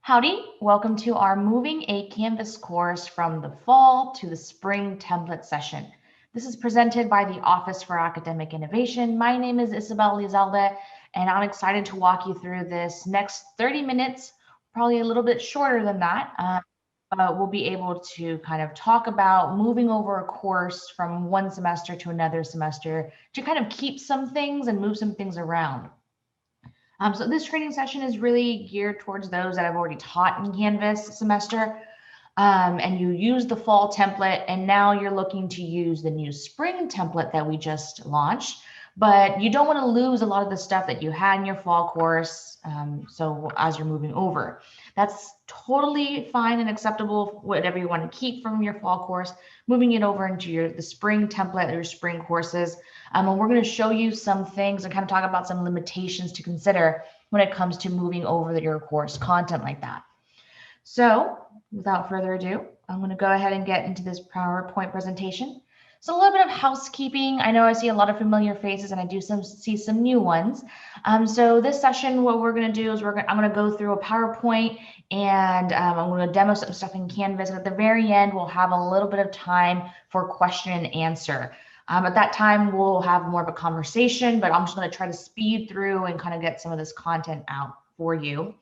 Howdy, welcome to our Moving a Canvas course from the fall to the spring template session. This is presented by the Office for Academic Innovation. My name is Isabel Lizalde, and I'm excited to walk you through this next 30 minutes, probably a little bit shorter than that. But we'll be able to kind of talk about moving over a course from one semester to another semester to kind of keep some things and move some things around. So this training session is really geared towards those that have already taught in Canvas semester, and you use the fall template, and now you're looking to use the new spring template that we just launched, but you don't want to lose a lot of the stuff that you had in your fall course. So as you're moving over, that's totally fine and acceptable, whatever you want to keep from your fall course, moving it over into the spring template, your spring courses. And we're going to show you some things and kind of talk about some limitations to consider when it comes to moving over your course content like that. So without further ado, I'm going to go ahead and get into this PowerPoint presentation. So a little bit of housekeeping. I know I see a lot of familiar faces and I do see some new ones. So this session, what we're going to do is I'm going to go through a PowerPoint and I'm going to demo some stuff in Canvas. And at the very end, we'll have a little bit of time for question and answer. At that time, we'll have more of a conversation, but I'm just going to try to speed through and kind of get some of this content out for you.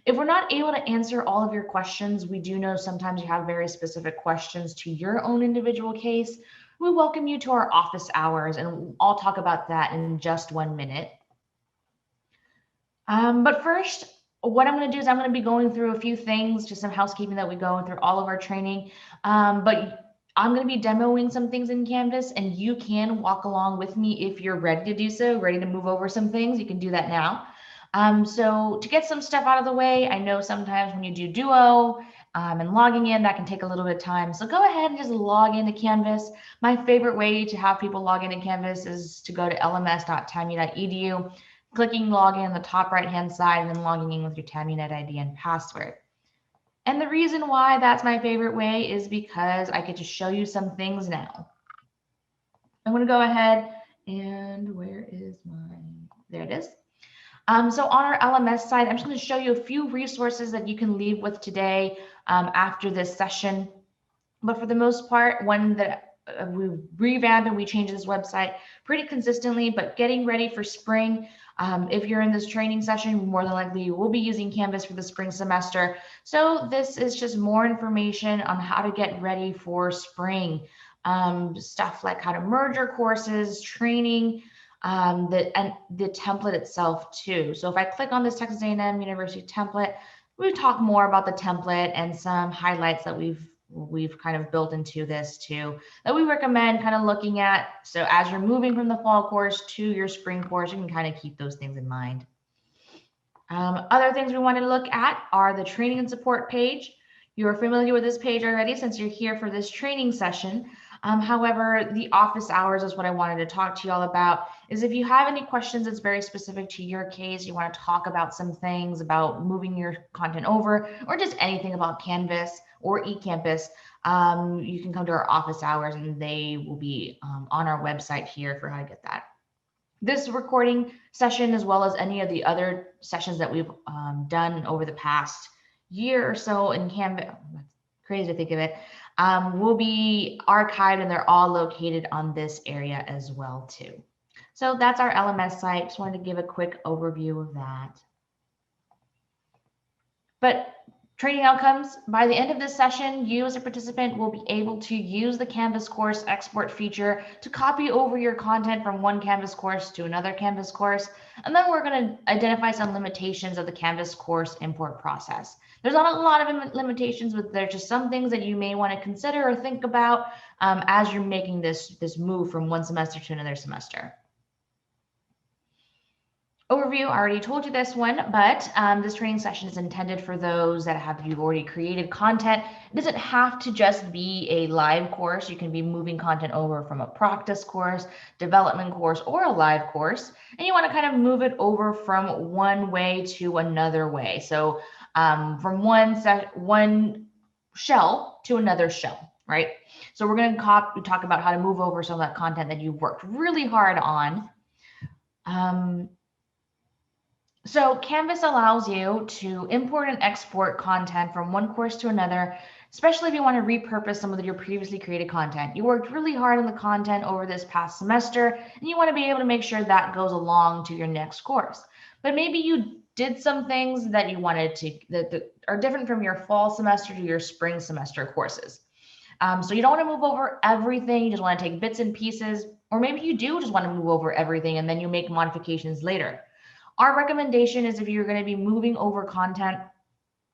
If we're not able to answer all of your questions, we do know sometimes you have very specific questions to your own individual case. We welcome you to our office hours, and I'll talk about that in just 1 minute. But first, what I'm going to do is I'm going to be going through a few things, just some housekeeping that we go through all of our training. But I'm going to be demoing some things in Canvas, and you can walk along with me if you're ready to do so, ready to move over some things. You can do that now. So to get some stuff out of the way, I know sometimes when you do Duo and logging in, that can take a little bit of time. So go ahead and just log into Canvas. My favorite way to have people log into Canvas is to go to lms.tamu.edu, clicking login on the top right-hand side, and then logging in with your TamuNet ID and password. And the reason why that's my favorite way is because I get to show you some things now. I'm going to go ahead and where is mine? There it is. So on our LMS side, I'm just going to show you a few resources that you can leave with today after this session. But for the most part, one that we revamped and we changed this website pretty consistently, but getting ready for spring. If you're in this training session, more than likely you will be using Canvas for the spring semester. So this is just more information on how to get ready for spring. Stuff like how to merge your courses, training, and the template itself too. So if I click on this Texas A&M University template, we talk more about the template and some highlights that we've kind of built into this too, that we recommend kind of looking at. So as you're moving from the fall course to your spring course, you can kind of keep those things in mind. Other things we want to look at are the training and support page. You're familiar with this page already since you're here for this training session. However, the office hours is what I wanted to talk to you all about. Is if you have any questions that's very specific to your case, you want to talk about some things about moving your content over, or just anything about Canvas or eCampus, you can come to our office hours and they will be on our website here for how to get that. This recording session, as well as any of the other sessions that we've done over the past year or so in Canvas, crazy to think of it, will be archived and they're all located on this area as well too. So that's our LMS site. Just wanted to give a quick overview of that. But training outcomes, by the end of this session, you as a participant will be able to use the Canvas course export feature to copy over your content from one Canvas course to another Canvas course. And then we're going to identify some limitations of the Canvas course import process. There's not a lot of limitations, but there's just some things that you may want to consider or think about as you're making this move from one semester to another semester. Overview, I already told you this one, but this training session is intended for those that you've already created content. It doesn't have to just be a live course. You can be moving content over from a practice course, development course, or a live course. And you want to kind of move it over from one way to another way. So from one shell to another shell, right? So we're going to talk about how to move over some of that content that you've worked really hard on. So Canvas allows you to import and export content from one course to another, especially if you want to repurpose some of your previously created content. You worked really hard on the content over this past semester, and you want to be able to make sure that goes along to your next course. But maybe you did some things that you wanted to that are different from your fall semester to your spring semester courses. So you don't want to move over everything. You just want to take bits and pieces, or maybe you do just want to move over everything and then you make modifications later. Our recommendation is if you're going to be moving over content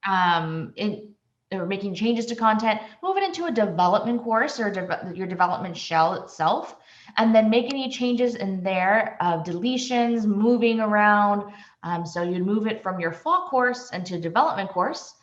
in or making changes to content, move it into a development course or your development shell itself, and then make any changes in there, deletions, moving around. So you'd move it from your fall course into development course.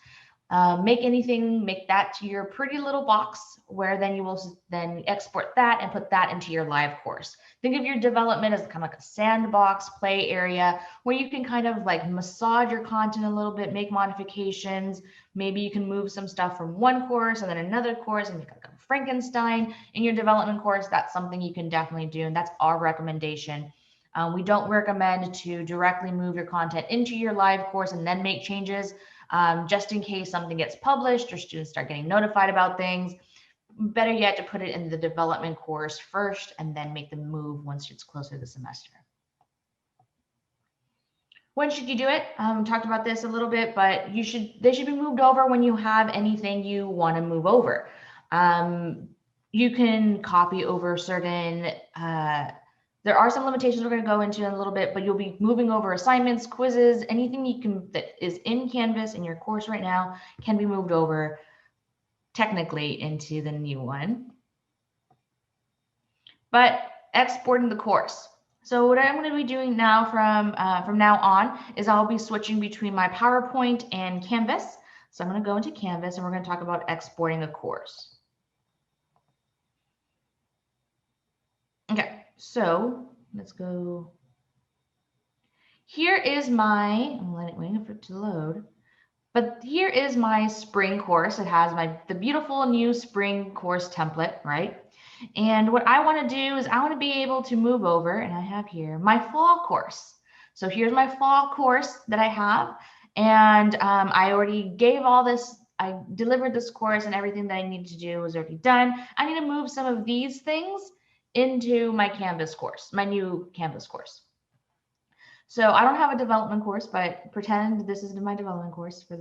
Make that to your pretty little box where then you will then export that and put that into your live course. Think of your development as kind of like a sandbox play area where you can kind of like massage your content a little bit, make modifications. Maybe you can move some stuff from one course and then another course and make like a Frankenstein in your development course. That's something you can definitely do, and that's our recommendation. We don't recommend to directly move your content into your live course and then make changes. Just in case something gets published or students start getting notified about things. Better yet to put it in the development course first and then make the move once it's closer to the semester. When should you do it? Talked about this a little bit, but they should be moved over when you have anything you want to move over. You can copy over certain there are some limitations we're going to go into in a little bit, but you'll be moving over assignments, quizzes, anything you can that is in Canvas in your course right now can be moved over technically into the new one. But exporting the course. So what I'm going to be doing now from now on is I'll be switching between my PowerPoint and Canvas. So I'm going to go into Canvas and we're going to talk about exporting a course. Okay, so let's go. Here is my, I'm waiting for it to load, but here is my spring course. It has the beautiful new spring course template, right? And what I want to do is I want to be able to move over, and I have here my fall course. So here's my fall course that I have, and I already gave all this, I delivered this course and everything that I needed to do was already done. I need to move some of these things into my Canvas course, my new Canvas course. So I don't have a development course, but pretend this is my development course for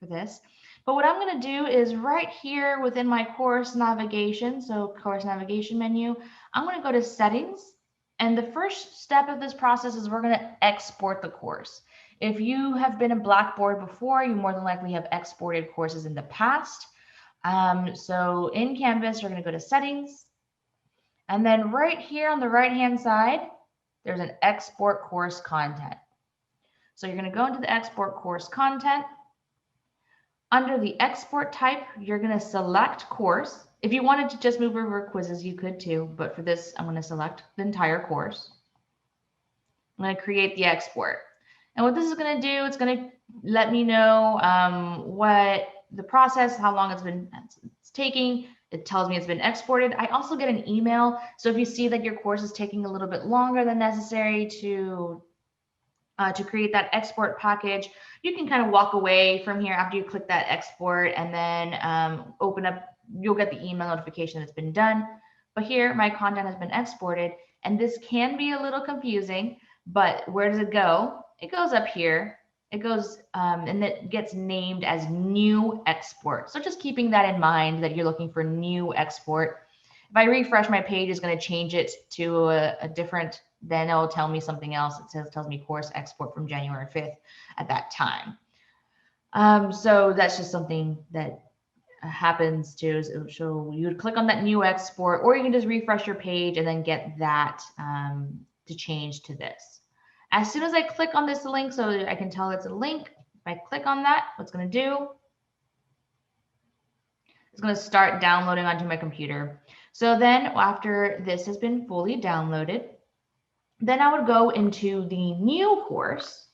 this. But what I'm going to do is right here within my course navigation, so course navigation menu, I'm going to go to settings. And the first step of this process is we're going to export the course. If you have been in Blackboard before, you more than likely have exported courses in the past. So in Canvas, you're going to go to settings. And then right here on the right-hand side, there's an export course content. So you're going to go into the export course content. Under the export type, you're going to select course. If you wanted to just move over quizzes, you could too, but for this, I'm going to select the entire course. I'm going to create the export. And what this is going to do, it's going to let me know what the process, how long it's taking. It tells me it's been exported. I also get an email. So if you see that your course is taking a little bit longer than necessary to create that export package, you can kind of walk away from here after you click that export and then open up, you'll get the email notification that it's been done. But here my content has been exported, and this can be a little confusing, but where does it go? It goes up here. It goes and it gets named as new export. So just keeping that in mind that you're looking for new export. If I refresh my page, it's going to change it to a different, then it'll tell me something else. It tells me course export from January 5th at that time. So that's just something that happens too. So you would click on that new export, or you can just refresh your page and then get that to change to this. As soon as I click on this link, so I can tell it's a link, if I click on that, what's going to do? It's going to start downloading onto my computer. So then after this has been fully downloaded, then I would go into the new course.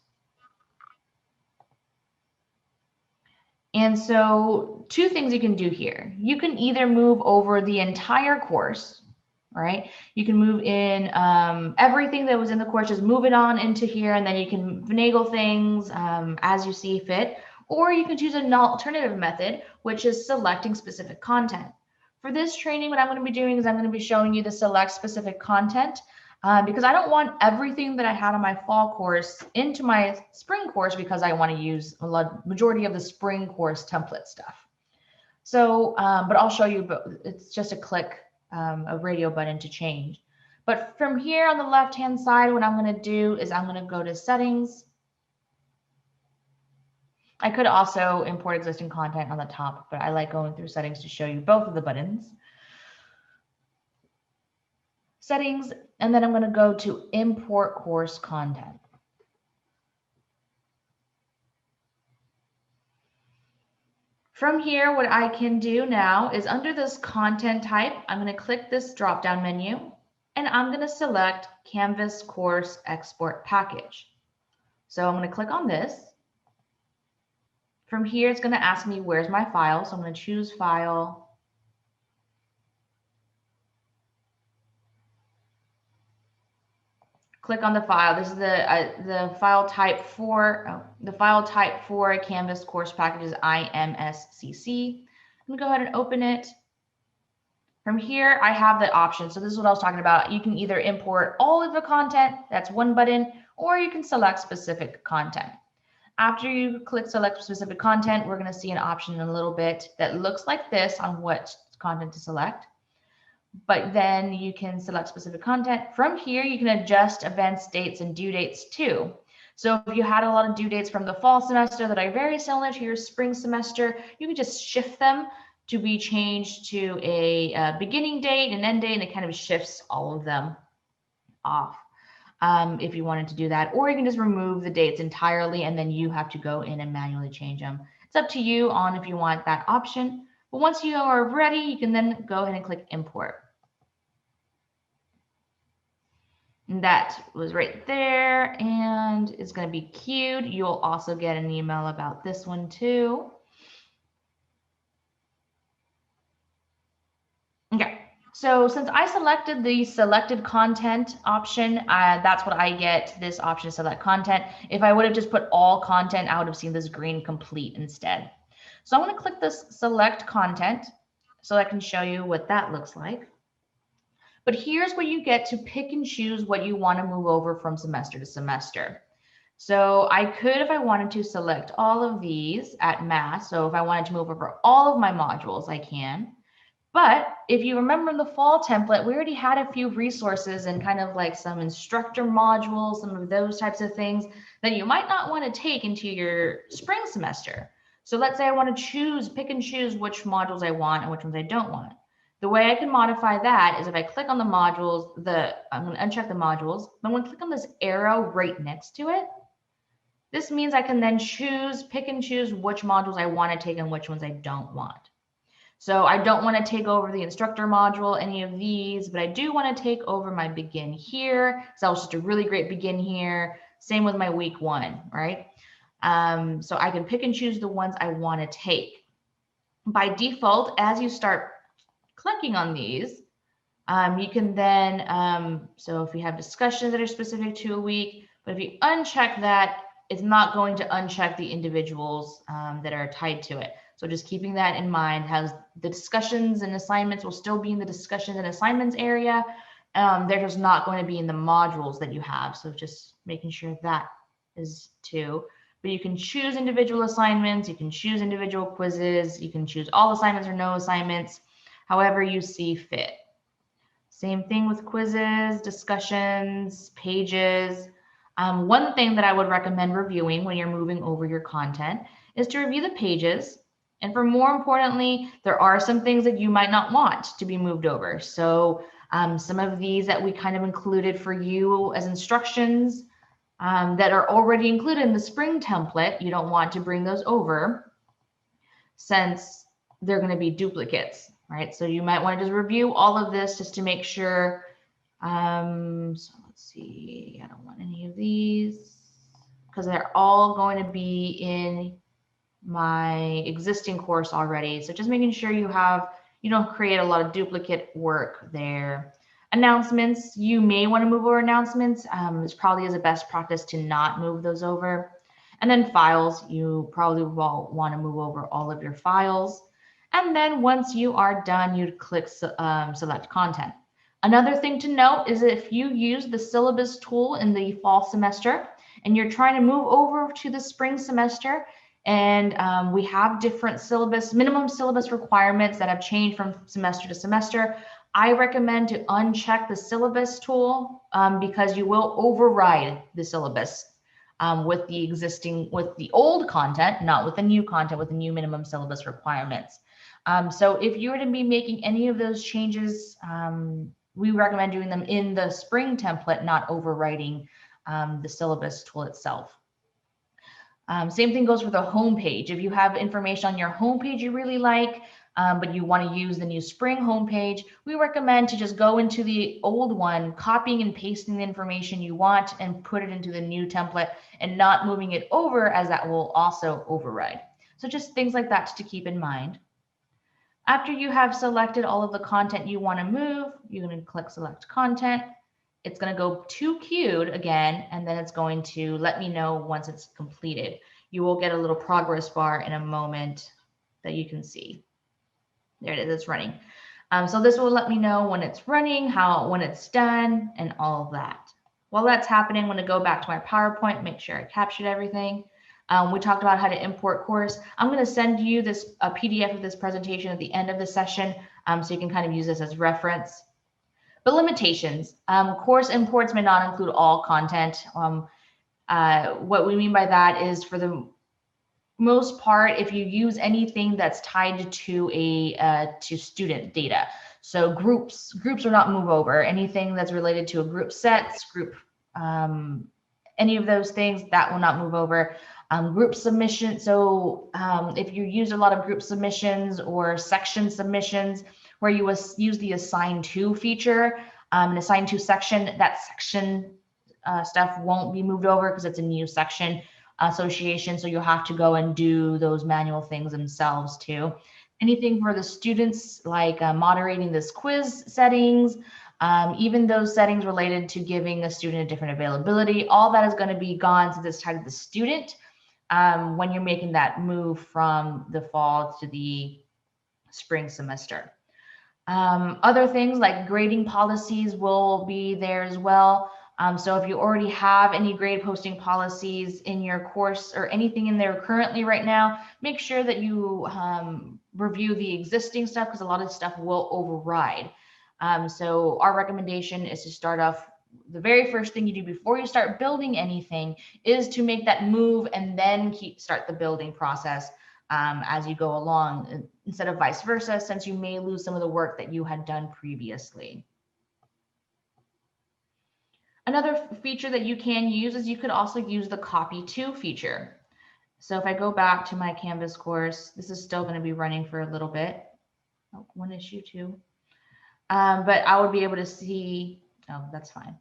And so two things you can do here. You can either move over the entire course, right? You can move in everything that was in the course, just move it on into here, and then you can finagle things as you see fit. Or you can choose an alternative method, which is selecting specific content. For this training, what I'm going to be doing is I'm going to be showing you the select specific content because I don't want everything that I had on my fall course into my spring course because I want to use a majority of the spring course template stuff. So, but I'll show you, but it's just a click, a radio button to change. But from here on the left-hand side, what I'm going to do is I'm going to go to settings. I could also import existing content on the top, but I like going through settings to show you both of the buttons. Settings, and then I'm going to go to import course content. From here, what I can do now is under this content type, I'm going to click this drop-down menu, and I'm going to select Canvas Course Export Package. So I'm going to click on this. From here, it's going to ask me where's my file. So I'm going to choose File. Click on the file. This is the file type for a Canvas course package is IMSCC. I'm going to go ahead and open it. From here, I have the option. So this is what I was talking about. You can either import all of the content, that's one button, or you can select specific content. After you click select specific content, we're going to see an option in a little bit that looks like this on what content to select. But then you can select specific content. From here, you can adjust events, dates, and due dates too. So if you had a lot of due dates from the fall semester that are very similar to your spring semester, you can just shift them to be changed to a beginning date and end date, and it kind of shifts all of them off if you wanted to do that. Or you can just remove the dates entirely, and then you have to go in and manually change them. It's up to you on if you want that option. But once you are ready, you can then go ahead and click import. And that was right there, and it's going to be queued. You'll also get an email about this one too. Okay, so since I selected the selected content option, that's what I get, this option, select content. If I would have just put all content, I would have seen this green complete instead. So I'm going to click this select content so I can show you what that looks like. But here's where you get to pick and choose what you want to move over from semester to semester. So I could, if I wanted to, select all of these at mass. So if I wanted to move over all of my modules, I can. But if you remember in the fall template, we already had a few resources and kind of like some instructor modules, some of those types of things that you might not want to take into your spring semester. So let's say I want to pick and choose which modules I want and which ones I don't want. The way I can modify that is if I click on the modules, I'm going to uncheck the modules. I'm going to click on this arrow right next to it. This means I can then pick and choose which modules I want to take and which ones I don't want. So I don't want to take over the instructor module, any of these, but I do want to take over my begin here. So that was just a really great begin here. Same with my week 1, right? So I can pick and choose the ones I want to take. By default, as you start clicking on these, you can then, so if you have discussions that are specific to a week, but if you uncheck that, it's not going to uncheck the individuals that are tied to it. So just keeping that in mind, has the discussions and assignments will still be in the discussions and assignments area. They're just not going to be in the modules that you have. So just making sure that is too. But you can choose individual assignments, you can choose individual quizzes, you can choose all assignments or no assignments, however you see fit. Same thing with quizzes, discussions, pages. One thing that I would recommend reviewing when you're moving over your content is to review the pages. And for more importantly, there are some things that you might not want to be moved over. So some of these that we kind of included for you as instructions that are already included in the spring template, you don't want to bring those over since they're going to be duplicates, right? So you might want to just review all of this just to make sure. So let's see, I don't want any of these because they're all going to be in my existing course already. So just making sure you don't create a lot of duplicate work there. Announcements, you may want to move over announcements. It's probably is a best practice to not move those over. And then files, you probably will want to move over all of your files. And then once you are done, you'd click select content. Another thing to note is if you use the syllabus tool in the fall semester and you're trying to move over to the spring semester, and we have different minimum syllabus requirements that have changed from semester to semester, I recommend to uncheck the syllabus tool because you will override the syllabus with the old content, not with the new content, with the new minimum syllabus requirements. So if you were to be making any of those changes, we recommend doing them in the spring template, not overwriting the syllabus tool itself. Same thing goes for the homepage. If you have information on your homepage you really like, but you want to use the new spring homepage, we recommend to just go into the old one, copying and pasting the information you want and put it into the new template and not moving it over, as that will also override. So just things like that to keep in mind. After you have selected all of the content you want to move, you're going to click select content. It's going to go to queued again, and then it's going to let me know once it's completed. You will get a little progress bar in a moment that you can see. There it is, it's running. So this will let me know when it's running, when it's done, and all of that. While that's happening, I'm going to go back to my PowerPoint, make sure I captured everything. We talked about how to import course. I'm going to send you a PDF of this presentation at the end of the session, so you can kind of use this as reference. But limitations, course imports may not include all content. What we mean by that is, for the most part, if you use anything that's tied to student data, so groups will not move over. Anything that's related to a group sets, any of those things, that will not move over. Group submission, so if you use a lot of group submissions or section submissions where you use the assign to feature, and assign to section, that section stuff won't be moved over because it's a new section association, so you'll have to go and do those manual things themselves too. Anything for the students, like moderating this quiz settings, even those settings related to giving a student a different availability, all that is going to be gone since it's tied to the student when you're making that move from the fall to the spring semester. Other things like grading policies will be there as well. So if you already have any grade posting policies in your course or anything in there currently right now, make sure that you review the existing stuff, because a lot of stuff will override. So our recommendation is to start off, the very first thing you do before you start building anything is to make that move and then start the building process as you go along, instead of vice versa, since you may lose some of the work that you had done previously. Another feature that you can use is you could also use the copy to feature. So if I go back to my Canvas course, this is still going to be running for a little bit. Oh, one issue too. But I would be able to see, oh, that's fine.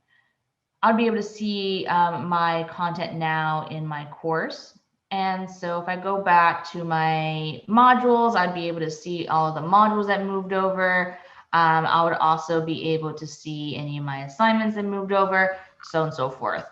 I'd be able to see my content now in my course. And so if I go back to my modules, I'd be able to see all of the modules that moved over. I would also be able to see any of my assignments that moved over, so on and so forth.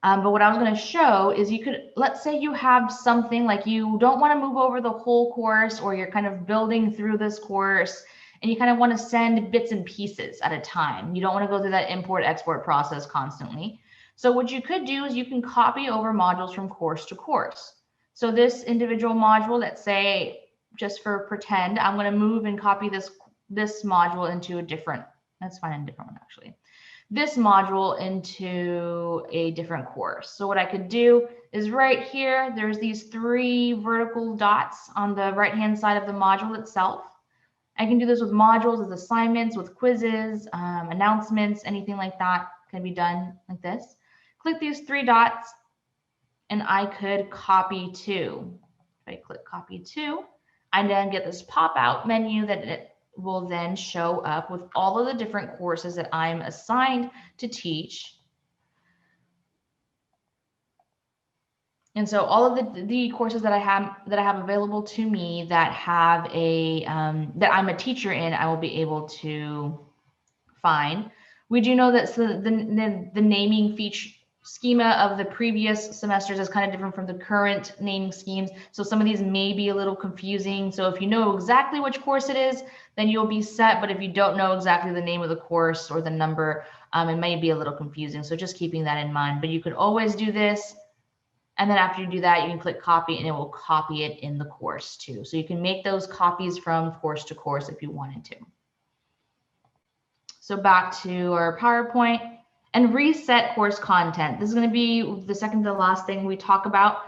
But what I was going to show is you could, let's say you have something like you don't want to move over the whole course, or you're kind of building through this course and you kind of want to send bits and pieces at a time. You don't want to go through that import export process constantly. So what you could do is you can copy over modules from course to course. So this individual module, let's say, just for pretend, I'm going to move and copy this module into a different, that's fine, a different one actually. This module into a different course. So what I could do is right here, there's these 3 vertical dots on the right-hand side of the module itself. I can do this with modules, with assignments, with quizzes, announcements, anything like that can be done like this. Click these 3 dots and I could copy to. If I click copy to, I then get this pop-out menu that it will then show up with all of the different courses that I'm assigned to teach. And so all of the courses that I have available to me that have a that I'm a teacher in, I will be able to fine. We do know that the naming feature schema of the previous semesters is kind of different from the current naming schemes. So some of these may be a little confusing. So if you know exactly which course it is, then you'll be set. But if you don't know exactly the name of the course or the number, it may be a little confusing. So just keeping that in mind. But you could always do this. And then after you do that, you can click copy and it will copy it in the course too. So you can make those copies from course to course if you wanted to. So back to our PowerPoint. And reset course content. This is going to be the second to the last thing we talk about.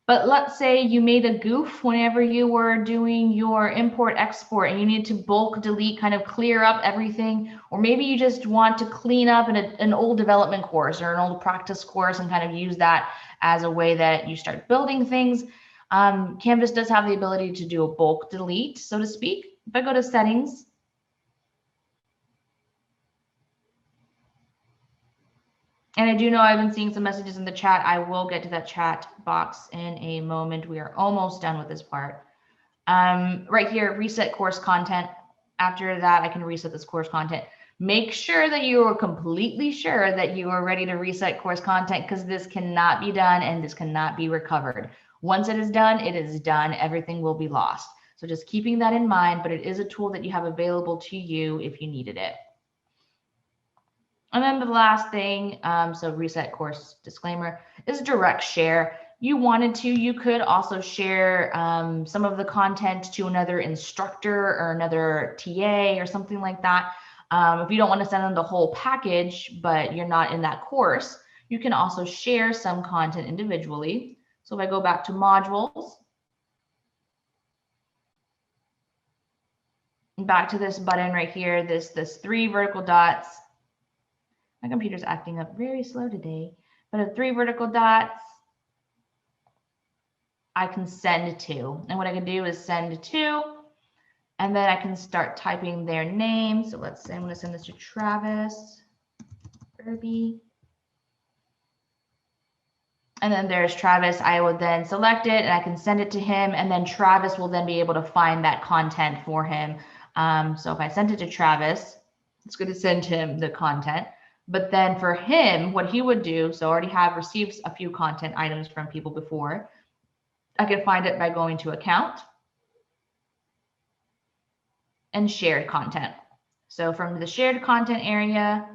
But let's say you made a goof whenever you were doing your import export and you need to bulk delete, kind of clear up everything. Or maybe you just want to clean up an old development course or an old practice course and kind of use that as a way that you start building things. Canvas does have the ability to do a bulk delete, so to speak. If I go to settings, and I do know I've been seeing some messages in the chat. I will get to that chat box in a moment. We are almost done with this part. Right here, reset course content. After that, I can reset this course content. Make sure that you are completely sure that you are ready to reset course content, because this cannot be done and this cannot be recovered. Once it is done, it is done. Everything will be lost. So just keeping that in mind, but it is a tool that you have available to you if you needed it. And then the last thing, so reset course disclaimer, is direct share. You wanted to, you could also share some of the content to another instructor or another TA or something like that. If you don't want to send them the whole package, but you're not in that course, you can also share some content individually. So if I go back to modules, back to this button right here, this 3 vertical dots. My computer's acting up very slow today, but at 3 vertical dots, I can send to. And what I can do is send to, and then I can start typing their name. So let's say I'm going to send this to Travis Irby. And then there's Travis. I will then select it and I can send it to him. And then Travis will then be able to find that content for him. So if I sent it to Travis, it's going to send him the content. But then for him, what he would do, so I already have received a few content items from people before. I can find it by going to account and shared content. So from the shared content area,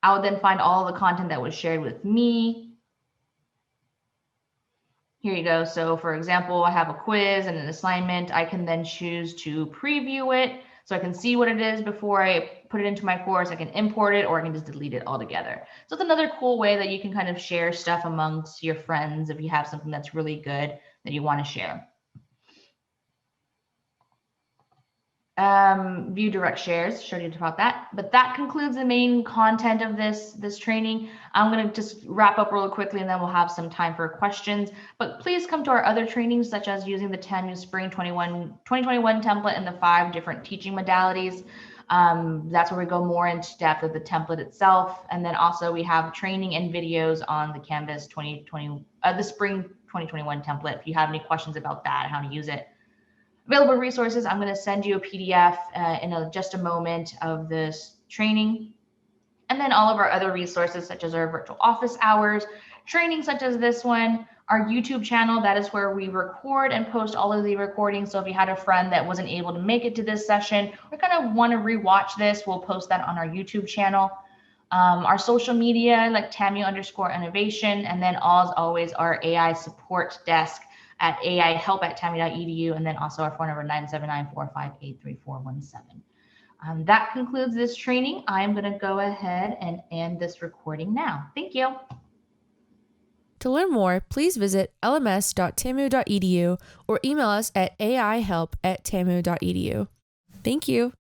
I would then find all the content that was shared with me. Here you go. So for example, I have a quiz and an assignment. I can then choose to preview it so I can see what it is before I put it into my course. I can import it or I can just delete it altogether. So it's another cool way that you can kind of share stuff amongst your friends if you have something that's really good that you want to share. View direct shares, showed you about that. But that concludes the main content of this training. I'm going to just wrap up really quickly and then we'll have some time for questions. But please come to our other trainings, such as using the TAMU Spring 2021 template and the 5 different teaching modalities. That's where we go more into depth of the template itself. And then also we have training and videos on the Canvas 2020, the Spring 2021 template. If you have any questions about that, how to use it. Available resources, I'm going to send you a PDF in just a moment of this training. And then all of our other resources, such as our virtual office hours, training such as this one, our YouTube channel, that is where we record and post all of the recordings. So if you had a friend that wasn't able to make it to this session or kind of want to rewatch this, we'll post that on our YouTube channel. Our social media, like TAMU_innovation, and then as always, our AI support desk at aihelp@tamu.edu, and then also our phone number 979-458-3417. That concludes this training. I'm going to go ahead and end this recording now. Thank you. To learn more, please visit lms.tamu.edu or email us at aihelp@tamu.edu. Thank you.